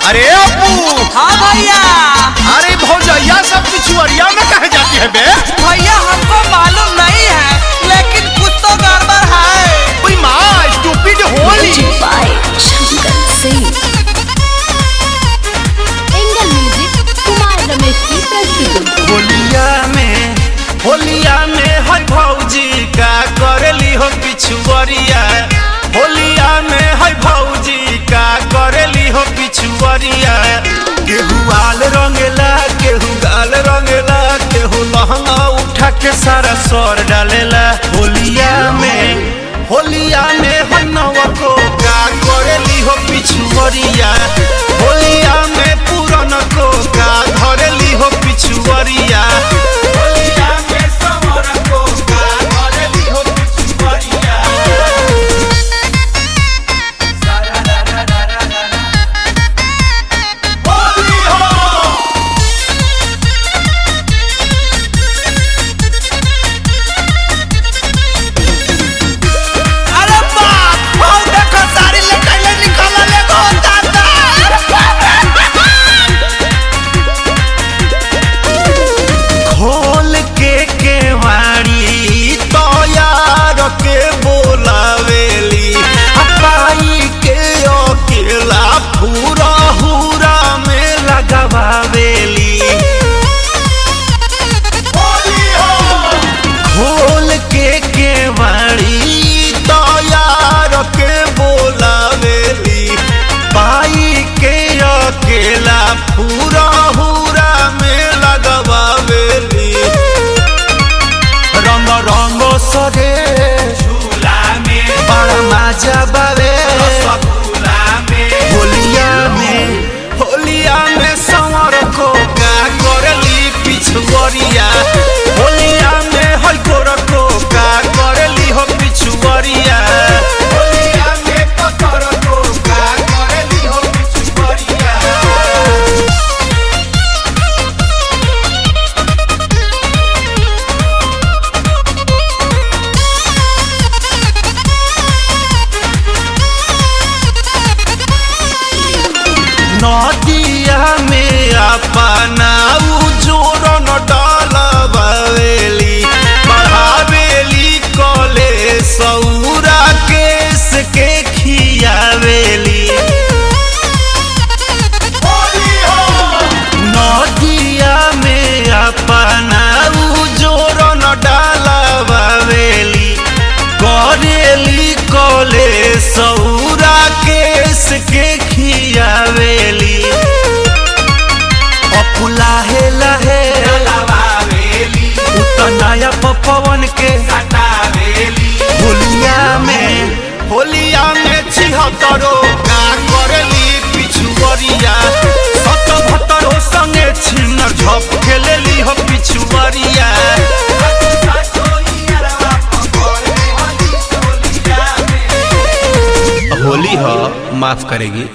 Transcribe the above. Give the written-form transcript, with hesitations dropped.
अरे अप्पू। हाँ भैया। अरे भौजैया सब पिछुआरिया में कहे जाती है बे? भैया हमको मालूम नहीं है, लेकिन कुछ तो गड़बड़ है। कोई माँ stupid Holi. Shankar Singh angle music Kumar Ramesh की प्रस्तुति। होलिया में हर भौजी का करेली हो पिछुआरिया। होलिया में हर भौजी का करेली हो पिछुआरिया। केहू आल रंगेला, केहू गाल रंगेला, केहू लहंगा उठा के सारा सर डालेला। होलिया में हर नवको का करेली हो पिछुआरिया। होलिया में पुरन को का धरेली हो पिछुआरिया। होलिया में समर को का धरेली हो पिछुआरिया। होली हो। अरे बाप, भाव देखो साड़ी लटैले निकाला ले गो दादा। खोल के केवाड़ी तो यार के बोलावेली। पाई के अकेला पूरा हुरा में लगावेली। खोल के केवाड़ी तो यार के बोलावेली। पाई के अकेला पूरा हुरा में लगवावेली। रंग रंग सरे झूला में बड़ा मजा बावे। होलिया में संवर को का करली पिछुआरिया। होलिया में हर गोर को का करली हो पिछुआरिया। होलिया में पत्थर को का करली हो पिछुआरिया। नदिया में अपना जोरन डालवेली। बढ़ावेली कले सौरा केस के खियावेली। नदिया में अपना जोरन डालवेली। करेली कले सौरा केस के खियावेली। लाहे लाहे उतनाया पवन के होलिया में छिहत्तरो का करली पिछुआरिया। सत भत्तरो संगे छिन्नर झप खेलेली हो पिछुआरिया। होली हो माफ करेगी।